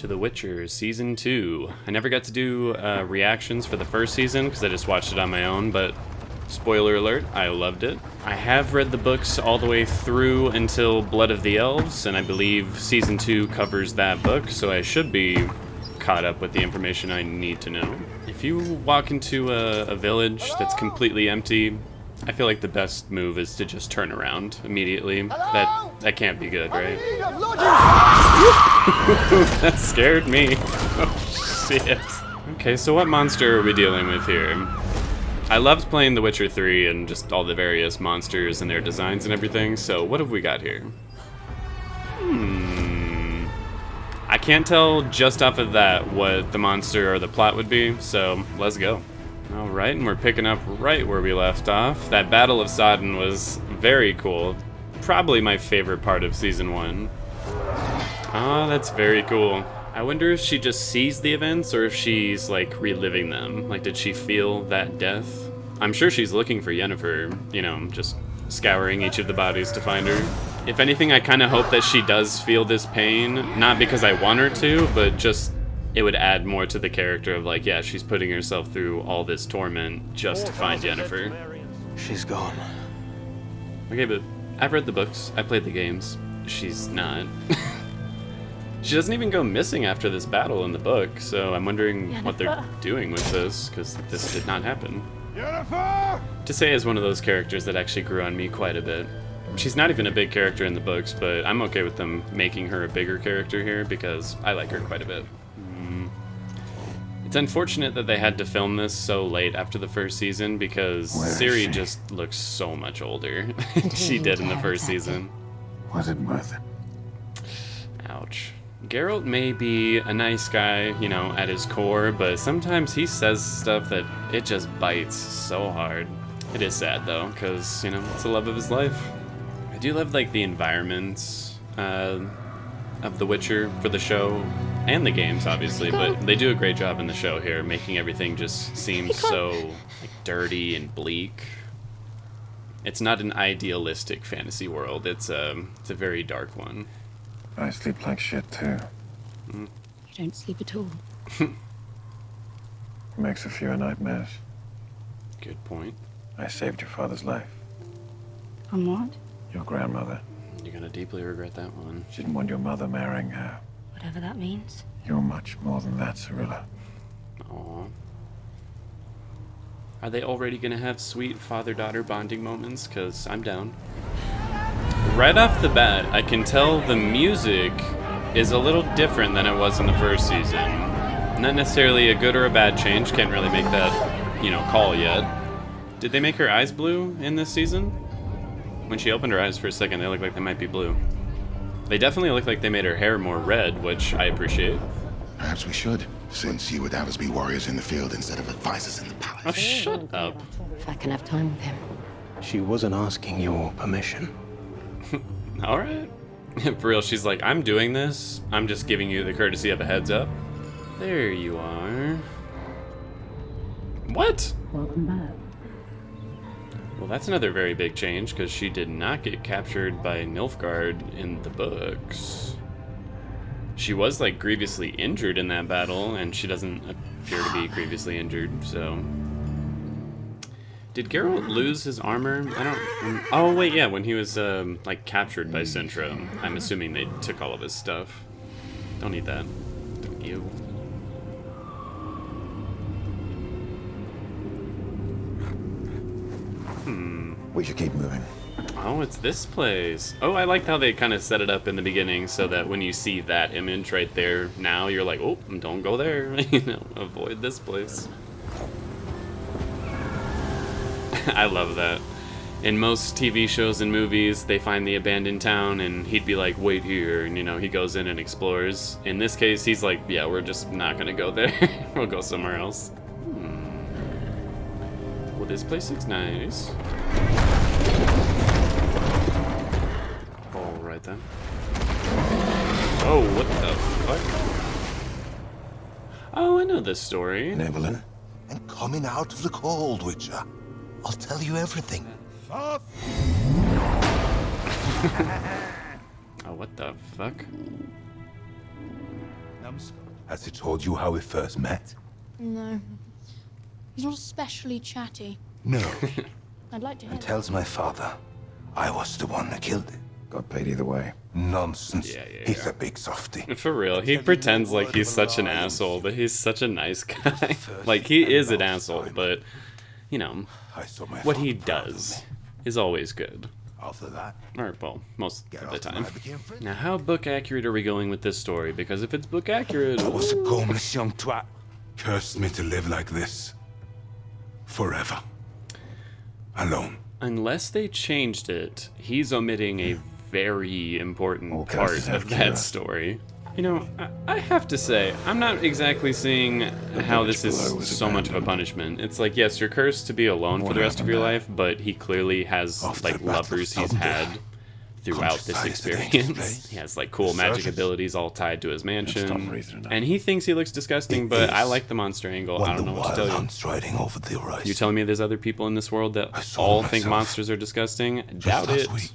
to The Witcher Season 2. I never got to do reactions for the first season because I just watched it on my own, but spoiler alert, I loved it. I have read the books all the way through until Blood of the Elves, and I believe Season 2 covers that book, so I should be caught up with the information I need to know. If you walk into a village that's completely empty, I feel like the best move is to just turn around immediately. That can't be good, right? That scared me. Oh, shit. Okay, so what monster are we dealing with here? I loved playing The Witcher 3 and just all the various monsters and their designs and everything, so what have we got here? I can't tell just off of that what the monster or the plot would be, so let's go. Alright, and we're picking up right where we left off. That Battle of Sodden was very cool. Probably my favorite part of Season 1. Oh, that's very cool. I wonder if she just sees the events or if she's, like, reliving them. Like, did she feel that death? I'm sure she's looking for Yennefer, you know, just scouring each of the bodies to find her. If anything, I kind of hope that she does feel this pain, not because I want her to, but just it would add more to the character of, like, yeah, she's putting herself through all this torment just to find Yennefer. She's gone. Okay, but I've read the books, I played the games. She's not. She doesn't even go missing after this battle in the book, so I'm wondering what they're doing with this, because this did not happen. Yennefer! Tissaia is one of those characters that actually grew on me quite a bit. She's not even a big character in the books, but I'm okay with them making her a bigger character here because I like her quite a bit. It's unfortunate that they had to film this so late after the first season because Ciri just looks so much older than she did in the first season. Was it worth it? Ouch. Geralt may be a nice guy, you know, at his core, but sometimes he says stuff that it just bites so hard. It is sad though, because, you know, it's the love of his life. I do love, like, the environments of The Witcher for the show, and the games, obviously, but they do a great job in the show here, making everything just seem so, like, dirty and bleak. It's not an idealistic fantasy world. It's a very dark one. I sleep like shit, too. You don't sleep at all. Makes a few nightmares. Good point. I saved your father's life. From what? Your grandmother. You're gonna deeply regret that one. She didn't want your mother marrying her. Whatever that means. You're much more than that, Cirilla. Aww. Are they already gonna have sweet father-daughter bonding moments? Because I'm down. Right off the bat, I can tell the music is a little different than it was in the first season. Not necessarily a good or a bad change, can't really make that, you know, call yet. Did they make her eyes blue in this season? When she opened her eyes for a second, they looked like they might be blue. They definitely look like they made her hair more red, which I appreciate. Perhaps we should, since you would have us be warriors in the field instead of advisors in the palace. Oh, shut up. If I can have time with him. She wasn't asking your permission. Alright. For real, she's like, I'm doing this. I'm just giving you the courtesy of a heads up. There you are. What? Welcome back. Well, that's another very big change, because she did not get captured by Nilfgaard in the books. She was, like, grievously injured in that battle, and she doesn't appear to be grievously injured, so... Did Geralt lose his armor? I don't... Oh, wait, yeah, when he was, like, captured by Sintra. I'm assuming they took all of his stuff. Don't need that. Ew. We should keep moving. Oh, it's this place. Oh, I like how they kind of set it up in the beginning so that when you see that image right there now, you're like, oh, don't go there. You know, avoid this place. I love that. In most TV shows and movies, they find the abandoned town and he'd be like, wait here, and, you know, he goes in and explores. In this case, he's like, yeah, we're just not gonna go there. We'll go somewhere else. Well, this place looks nice. Alright then. Oh, what the fuck? Oh, I know this story. Evelyn. And coming out of the cold, Witcher. I'll tell you everything. Oh, what the fuck? Has he told you how we first met? No. He's not especially chatty. No. I'd like to hear And tells my father I was the one that killed it. Got paid either way. Nonsense. Yeah. He's a big softy. For real, he pretends like he's such an asshole, but he's such a nice guy. Like, he is an asshole, but, you know, I saw my what he father proud of does me. is always good. After that, Or, well, most get of the off and time. I became friends. Now, how book accurate are we going with this story? Because if it's book accurate, I was a homeless young twat. Cursed me to live like this. Forever. Alone. unless they changed it, he's omitting a very important part curses have of that cure. story. You know, I have to say, I'm not exactly seeing how this is below was so much of a abandoned. punishment. It's like, yes, you're cursed to be alone for What the rest of happened your there? life, but he clearly has, After like, the Battle of lovers he's Thunder, had throughout this countryside is a dangerous experience. place. He has, like, cool magic Deserted. abilities all tied to his stop mansion. breathing enough. And he thinks he looks disgusting, It but I is. like the monster angle. One I of don't the know what to wild tell you. hunts riding over the horizon. You telling me there's other people in this world that I saw all them think myself. monsters are disgusting? Just Doubt last it. week.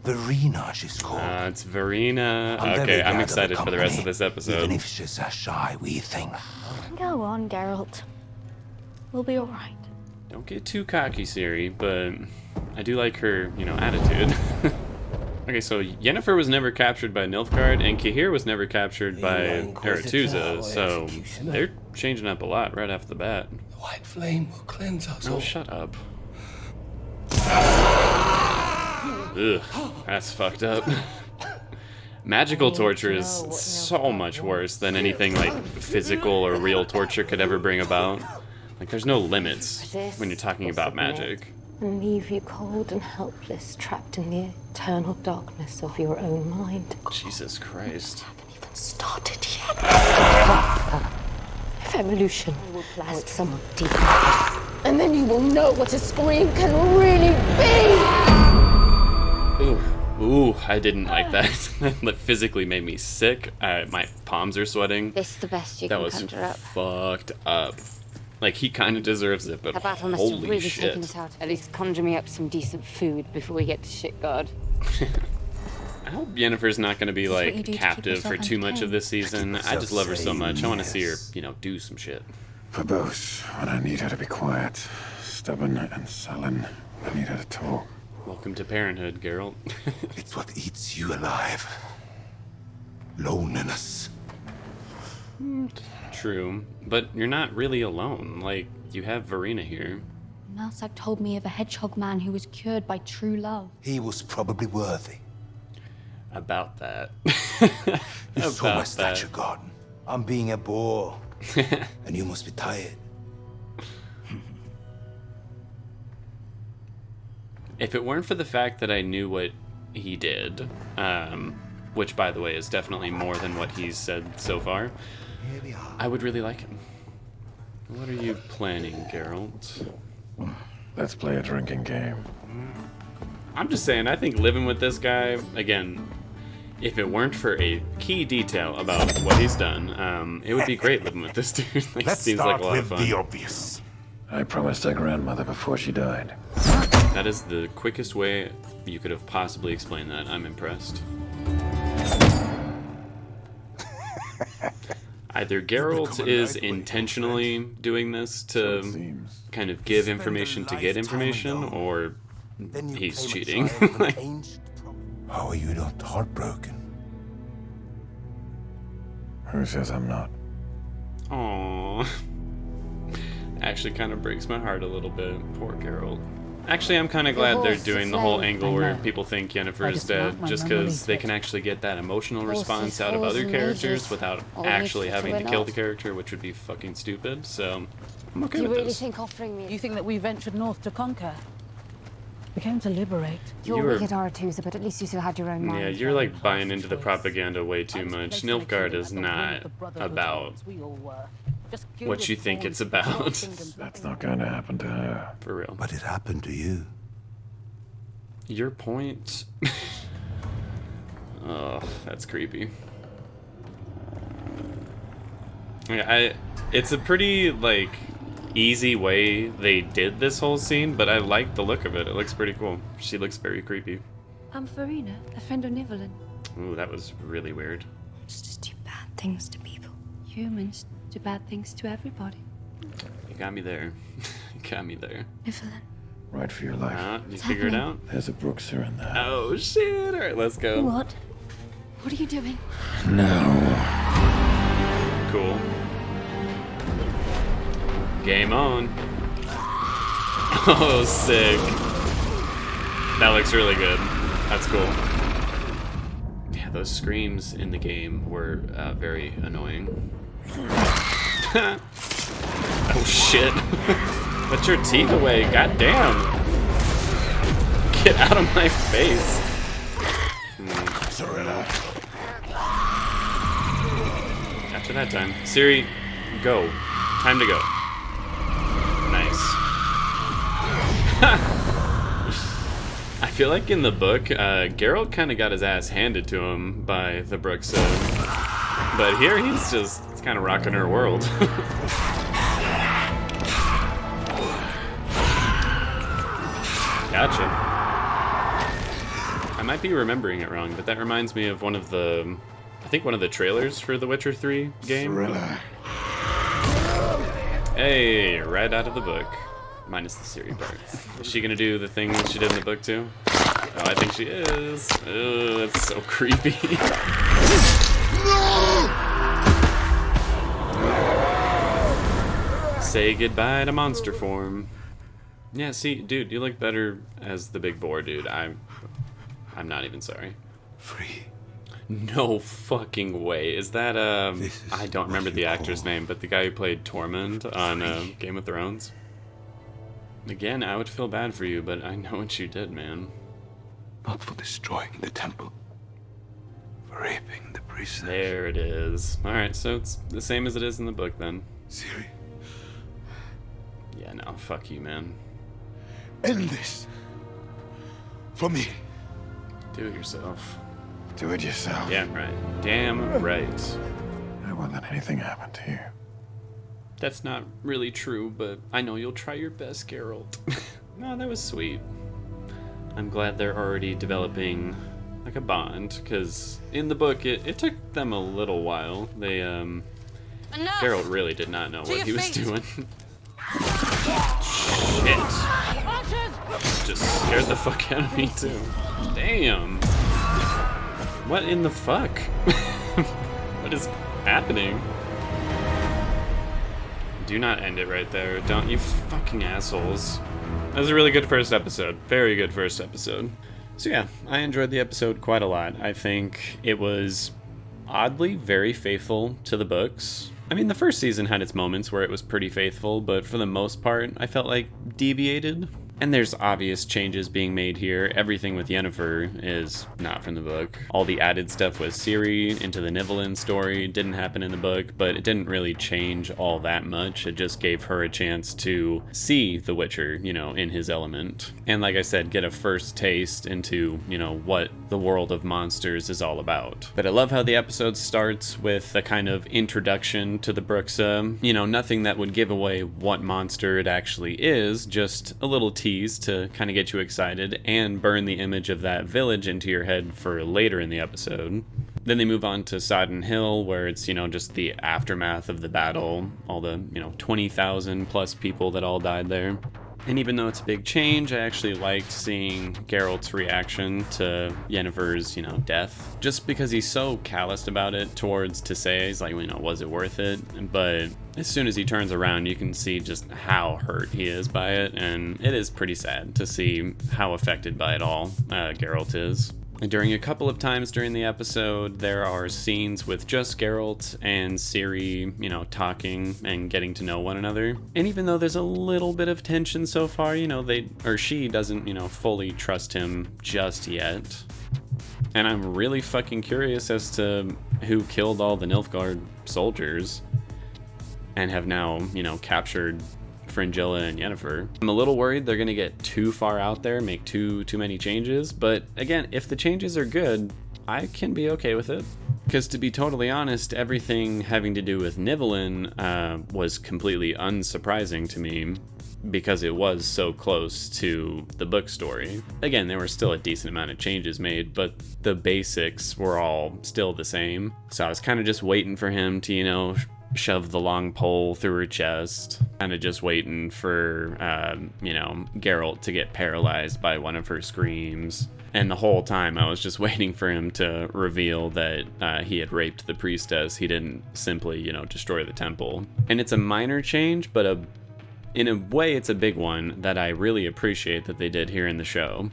Verena, she's called. It's Verena. I'm very Okay, I'm glad of excited the for the rest of company, this episode. Even if she's a shy wee thing. Go on, Geralt. We'll be alright. Don't get too cocky, Siri, but I do like her, you know, attitude. Okay, so Yennefer was never captured by Nilfgaard, and Cahir was never captured by Aretuza, so they're changing up a lot right off the bat. The white flame will cleanse us Oh, all. shut up. Ugh, that's fucked up. Magical torture is so much worse than anything like physical or real torture could ever bring about. Like, there's no limits when you're talking about magic. And leave you cold and helpless, trapped in the eternal darkness of your own mind. Jesus Christ. Haven't even started yet. If evolution has someone deep, and then you will know what a scream can really be. Ooh, I didn't like that. That physically made me sick. My palms are sweating. This the best you That can was conjure up. fucked up. Like, he kind of deserves it, but The battle must have holy really taken shit. us out. At least conjure me up some decent food before we get to Shitguard. I hope Yennefer's not going to be, This is what you like, do to keep captive for yourself too much of entertained. this season. I just love her so sane, much. I want to see her, yes. you know, do some shit. For both, when I need her to be quiet, stubborn and sullen, I need her to talk. Welcome to parenthood, Geralt. It's what eats you alive. Loneliness. True, but you're not really alone. Like, you have Verena here. Malsag told me of a hedgehog man who was cured by true love. He was probably worthy. About that. You saw my About statue that. garden. I'm being a bore. And you must be tired. If it weren't for the fact that I knew what he did, which, by the way, is definitely more than what he's said so far, Here we are. I would really like him. What are you planning, Geralt? Let's play a drinking game. I'm just saying, I think living with this guy, again, if it weren't for a key detail about what he's done, it would be great living with this dude. Like, Let's seems start like a lot with of fun. the obvious. I promised her grandmother before she died. That is the quickest way you could have possibly explained that. I'm impressed. Either Geralt is intentionally doing this So it to seems. kind of give Spend a information to get lifetime information, alone. or Then you he's claim a cheating. child of an ancient problem. How are you not heartbroken? Who says I'm not? Aww. Actually kind of breaks my heart a little bit. Poor Geralt. Actually, I'm kind of glad they're horse doing is the whole slain. angle I where know. people think Yennefer I is just dead, want my just memory because they to can it. actually get that emotional Horses, response out of foals, other and characters mages. without All actually useful having to to kill not. the character, which would be fucking stupid, so I'm okay Do you with really this. think offering me... You think that we ventured north to conquer? We came to liberate. You're You were- wicked Aretuza, but at least you still had your own mind. Yeah, you're like buying into the choice. propaganda way too I was much. placed in a Nilfgaard kingdom is at the whim not of the Brotherhood about as we all were. Just what you gilded think it's fawns, about. your kingdom's That's nothing not going to happen to her. for real. But it happened to you. Your point? Oh, that's creepy. Yeah, it's a pretty, like, easy way they did this whole scene, but I like the look of it. It looks pretty cool. She looks very creepy. I'm Verena, a friend of Nivellen. Ooh, that was really weird. Just too bad things to people. Humans do bad things to everybody. You got me there. You got me there. Niflheim. Right for your life. You figure it out? There's a Brookser in there. Oh, shit. All right, let's go. What? What are you doing? No. Cool. Game on. Oh, sick. That looks really good. That's cool. Yeah, those screams in the game were very annoying. Oh, shit. Put your teeth away. God damn. Get out of my face. After that time. Siri, go. Time to go. Nice. I feel like in the book, Geralt kind of got his ass handed to him by the Brooksa. But here he's kind of rocking her world. Gotcha. I might be remembering it wrong, but that reminds me of one of the trailers for the Witcher 3 game. Thriller. Hey, right out of the book. Minus the Siri part. Is she gonna do the thing that she did in the book too? Oh, I think she is. Oh, that's so creepy. Say goodbye to monster form. Yeah, see, dude, you look better as the big boar, dude. I'm not even sorry. Free. No fucking way. Is that This is I don't remember what the you actor's call name, but the guy who played Tormund on Game of Thrones? Again, I would feel bad for you, but I know what you did, man. Not for destroying the temple. For raping the priestess. There it is. Alright, so it's the same as it is in the book then. Siri, Yeah, no, fuck you, man. end this. For me. Do it yourself. Do it yourself. Damn right. Damn right. I won't let anything happen to you. That's not really true, but I know you'll try your best, Geralt. No, that was sweet. I'm glad they're already developing like a bond, because in the book it took them a little while. They Geralt really did not know what he was doing. Shit. Just scared the fuck out of me too. Damn. What in the fuck? What is happening? Do not end it right there. Don't, you fucking assholes. That was a really good first episode. Very good first episode. So yeah, I enjoyed the episode quite a lot. I think it was oddly very faithful to the books. I mean, the first season had its moments where it was pretty faithful, but for the most part, I felt like deviated. And there's obvious changes being made here. Everything with Yennefer is not from the book. All the added stuff with Ciri into the Niflheim story didn't happen in the book, but it didn't really change all that much. It just gave her a chance to see the Witcher, you know, in his element. And like I said, get a first taste into, you know, what the world of monsters is all about. But I love how the episode starts with a kind of introduction to the Bruxa. You know, nothing that would give away what monster it actually is, just a little tease to kind of get you excited and burn the image of that village into your head for later in the episode. Then they move on to Sodden Hill, where it's, you know, just the aftermath of the battle, all the, you know, 20,000 plus people that all died there. And even though it's a big change, I actually liked seeing Geralt's reaction to Yennefer's, you know, death. Just because he's so calloused about it towards Tissaia, he's like, you know, was it worth it? But as soon as he turns around, you can see just how hurt he is by it, and it is pretty sad to see how affected by it all Geralt is. During a couple of times during the episode, there are scenes with just Geralt and Ciri, you know, talking and getting to know one another. And even though there's a little bit of tension so far, you know, she doesn't, you know, fully trust him just yet. And I'm really fucking curious as to who killed all the Nilfgaard soldiers and have now, you know, captured Fringilla and Yennefer. I'm a little worried they're gonna get too far out there, make too many changes, but again, if the changes are good, I can be okay with it. Because to be totally honest, everything having to do with Niflheim was completely unsurprising to me. because it was so close to the book story. Again, there were still a decent amount of changes made, but the basics were all still the same. So I was kind of just waiting for him to, you know, shove the long pole through her chest, kind of just waiting for, you know, Geralt to get paralyzed by one of her screams. And the whole time I was just waiting for him to reveal that he had raped the priestess. He didn't simply, you know, destroy the temple. And it's a minor change, but in a way it's a big one that I really appreciate that they did here in the show.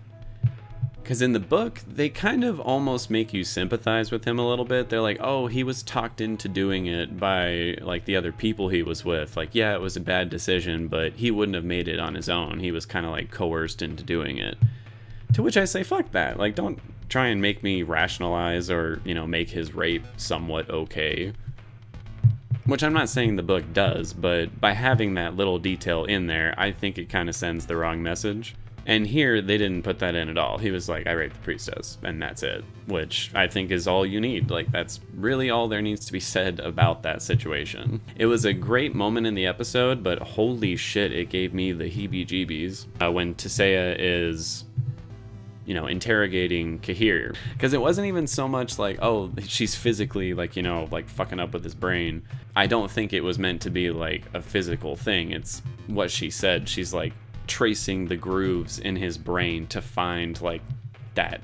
Because in the book, they kind of almost make you sympathize with him a little bit. They're like, oh, he was talked into doing it by, like, the other people he was with. Like, yeah, it was a bad decision, but he wouldn't have made it on his own. He was kind of, like, coerced into doing it. To which I say, fuck that. Like, don't try and make me rationalize or, you know, make his rape somewhat okay. Which I'm not saying the book does, but by having that little detail in there, I think it kind of sends the wrong message. And here, they didn't put that in at all. He was like, I raped the priestess, and that's it. Which I think is all you need. Like, that's really all there needs to be said about that situation. It was a great moment in the episode, but holy shit, it gave me the heebie-jeebies when Tissaia is, you know, interrogating Cahir. Because it wasn't even so much like, oh, she's physically, like, you know, like, fucking up with his brain. I don't think it was meant to be, like, a physical thing. It's what she said. She's, like, tracing the grooves in his brain to find, like, that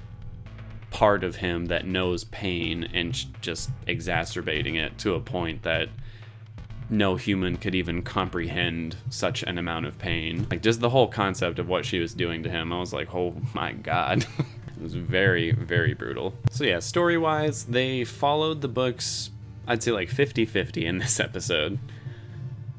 part of him that knows pain and just exacerbating it to a point that no human could even comprehend such an amount of pain. Like, just the whole concept of what she was doing to him, I was like, oh my god. It was very, very brutal. So yeah, story-wise, they followed the books, I'd say like 50-50 in this episode.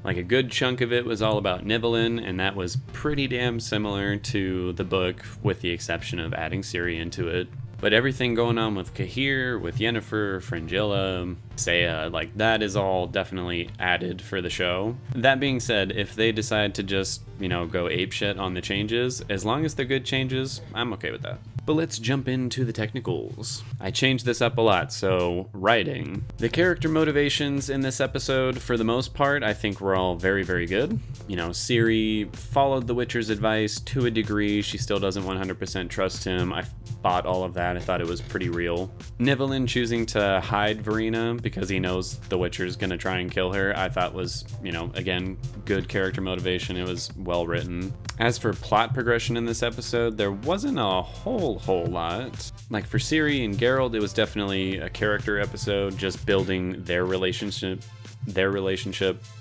Like, a good chunk of it was all about Nibelheim, and that was pretty damn similar to the book, with the exception of adding Ciri into it. But everything going on with Cahir, with Yennefer, Fringilla, Seiya, like, that is all definitely added for the show. That being said, if they decide to just, you know, go apeshit on the changes, as long as they're good changes, I'm okay with that. But let's jump into the technicals. I changed this up a lot, so writing. The character motivations in this episode, for the most part, I think were all very, very good. You know, Ciri followed the Witcher's advice to a degree. She still doesn't 100% trust him. I bought all of that. I thought it was pretty real. Nibelheim choosing to hide Verena because he knows the Witcher's gonna try and kill her, I thought was, you know, again, good character motivation. It was well written. As for plot progression in this episode, there wasn't a whole lot. Like, for Ciri and Geralt, it was definitely a character episode, just building their relationship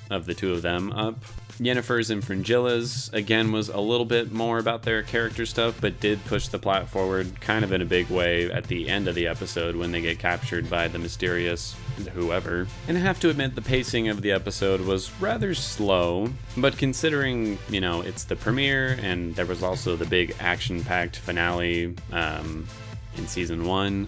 of the two of them up. Yennefer's and Fringilla's, again, was a little bit more about their character stuff, but did push the plot forward kind of in a big way at the end of the episode when they get captured by the mysterious whoever. And I have to admit, the pacing of the episode was rather slow, but considering, you know, it's the premiere and there was also the big action-packed finale in season 1,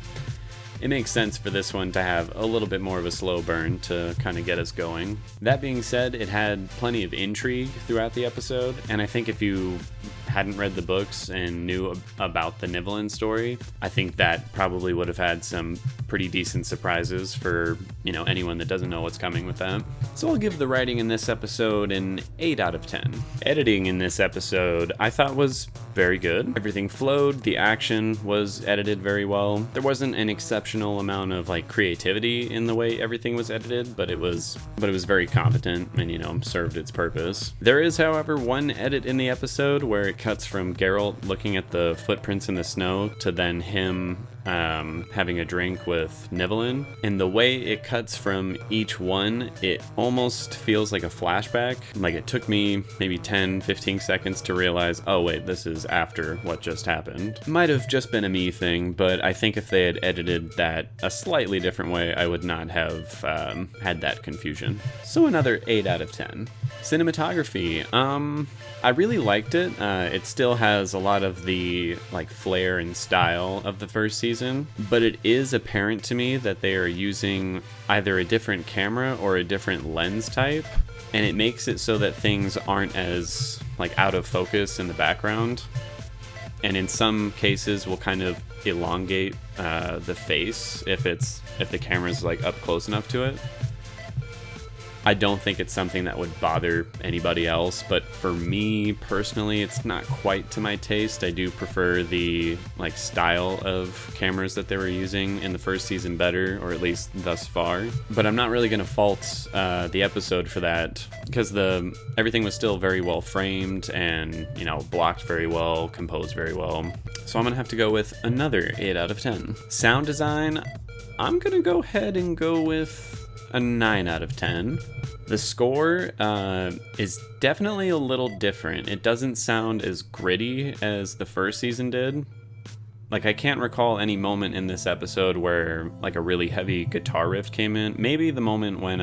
it makes sense for this one to have a little bit more of a slow burn to kind of get us going. That being said, it had plenty of intrigue throughout the episode, and I think if you hadn't read the books and knew about the Nibelheim story, I think that probably would have had some pretty decent surprises for, you know, anyone that doesn't know what's coming with that. So I'll give the writing in this episode an 8 out of 10. Editing in this episode I thought was very good. Everything flowed, the action was edited very well. There wasn't an exceptional amount of, like, creativity in the way everything was edited, but it was very competent and, you know, served its purpose. There is, however, one edit in the episode where it cuts from Geralt looking at the footprints in the snow to then him having a drink with Nibelheim. And the way it cuts from each one, it almost feels like a flashback. Like, it took me maybe 10-15 seconds to realize, oh wait, this is after what just happened. Might have just been a me thing, but I think if they had edited that a slightly different way, I would not have had that confusion. So another 8 out of 10. Cinematography, I really liked it. It still has a lot of the, like, flair and style of the first season, but it is apparent to me that they are using either a different camera or a different lens type, and it makes it so that things aren't as, like, out of focus in the background, and in some cases will kind of elongate the face if the camera's, like, up close enough to it. I don't think it's something that would bother anybody else, but for me personally, it's not quite to my taste. I do prefer the like style of cameras that they were using in the first season better, or at least thus far. But I'm not really gonna fault the episode for that, because everything was still very well framed and, you know, blocked very well, composed very well. So I'm gonna have to go with another 8 out of 10. Sound design, I'm gonna go ahead and go with a 9 out of 10. The score is definitely a little different. It doesn't sound as gritty as the first season did. Like, I can't recall any moment in this episode where like a really heavy guitar riff came in. Maybe the moment when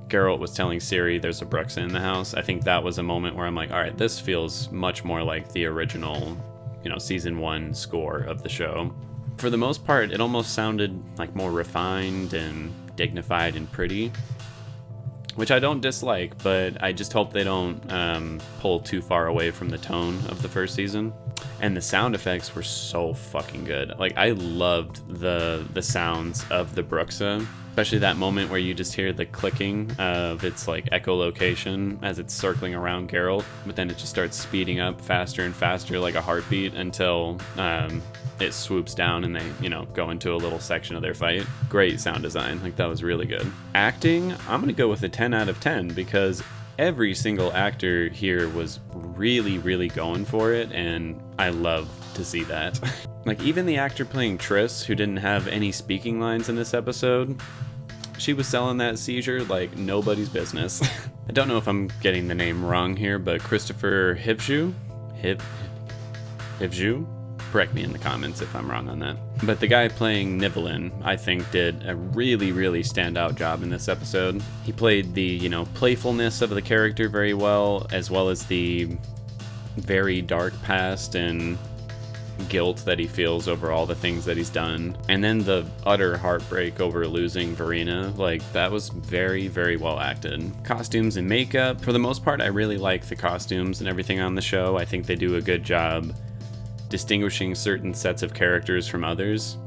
Geralt was telling Ciri there's a Bruxa in the house. I think that was a moment where I'm like, all right, this feels much more like the original, you know, season 1 score of the show. For the most part, it almost sounded like more refined and dignified and pretty, which I don't dislike, but I just hope they don't pull too far away from the tone of the first season. And the sound effects were so fucking good. Like, I loved the sounds of the Bruxa, especially that moment where you just hear the clicking of its like echolocation as it's circling around Geralt, but then it just starts speeding up faster and faster like a heartbeat until it swoops down and they, you know, go into a little section of their fight. Great sound design. Like, that was really good. Acting, I'm gonna go with a 10 out of 10 because every single actor here was really, really going for it, and I love to see that. Like, even the actor playing Triss, who didn't have any speaking lines in this episode, she was selling that seizure like nobody's business. I don't know if I'm getting the name wrong here, but Christopher Hivju? Hivju? Correct me in the comments if I'm wrong on that. But the guy playing Nivellen, I think, did a really, really standout job in this episode. He played the, you know, playfulness of the character very well as the very dark past and guilt that he feels over all the things that he's done. And then the utter heartbreak over losing Verena, like, that was very, very well acted. Costumes and makeup, for the most part, I really like the costumes and everything on the show. I think they do a good job distinguishing certain sets of characters from others,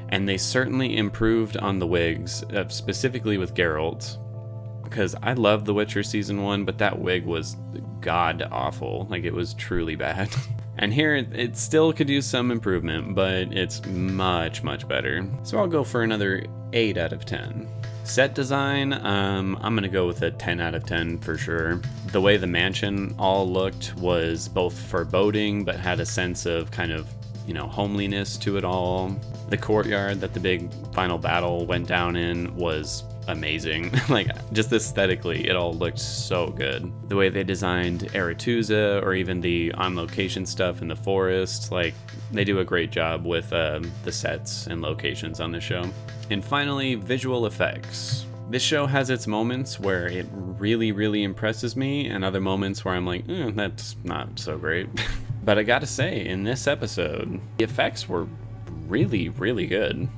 and they certainly improved on the wigs, specifically with Geralt, because I love The Witcher season 1, but that wig was god awful. Like, it was truly bad. And here it still could use some improvement, but it's much, much better. So I'll go for another 8 out of 10. Set design, I'm gonna go with a 10 out of 10 for sure. The way the mansion all looked was both foreboding, but had a sense of kind of, you know, homeliness to it all. The courtyard that the big final battle went down in was amazing. Like, just aesthetically, it all looked so good. The way they designed Aretuza, or even the on-location stuff in the forest, like, they do a great job with the sets and locations on the show. And finally, visual effects. This show has its moments where it really, really impresses me, and other moments where I'm like, that's not so great. But I gotta say, in this episode, the effects were really, really good.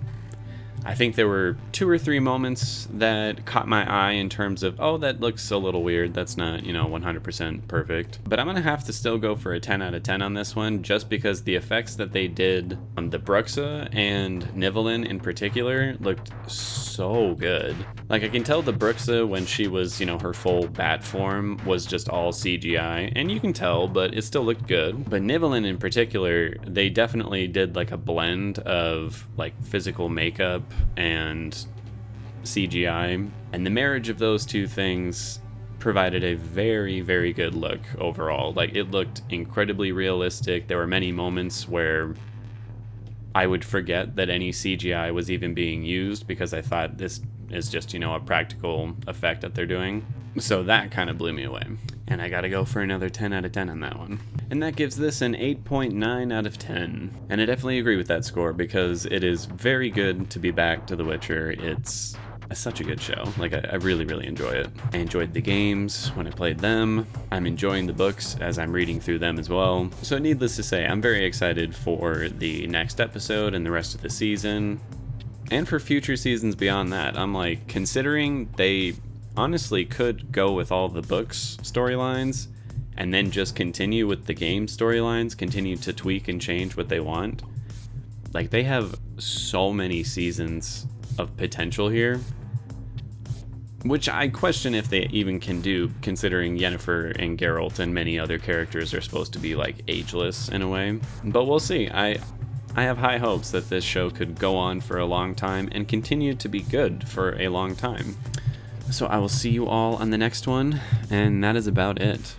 I think there were 2 or 3 moments that caught my eye in terms of, oh, that looks a little weird. That's not, 100% perfect. But I'm going to have to still go for a 10 out of 10 on this one, just because the effects that they did on the Bruxa and Nivellen in particular looked so good. Like, I can tell the Bruxa, when she was, her full bat form, was just all CGI. And you can tell, but it still looked good. But Nivellen in particular, they definitely did like a blend of like physical makeup and CGI, and the marriage of those two things provided a very, very good look overall. Like, it looked incredibly realistic. There were many moments where I would forget that any CGI was even being used because I thought this is just, a practical effect that they're doing. So that kind of blew me away. And I gotta go for another 10 out of 10 on that one. And that gives this an 8.9 out of 10. And I definitely agree with that score because it is very good to be back to The Witcher. It's such a good show. Like, I really, really enjoy it. I enjoyed the games when I played them. I'm enjoying the books as I'm reading through them as well. So needless to say, I'm very excited for the next episode and the rest of the season. And for future seasons beyond that. I'm like, considering they honestly could go with all the books storylines and then just continue with the game storylines, continue to tweak and change what they want. Like, they have so many seasons of potential here. which I question if they even can do, considering Yennefer and Geralt and many other characters are supposed to be like ageless in a way. But we'll see. I have high hopes that this show could go on for a long time and continue to be good for a long time. So I will see you all on the next one, and that is about it.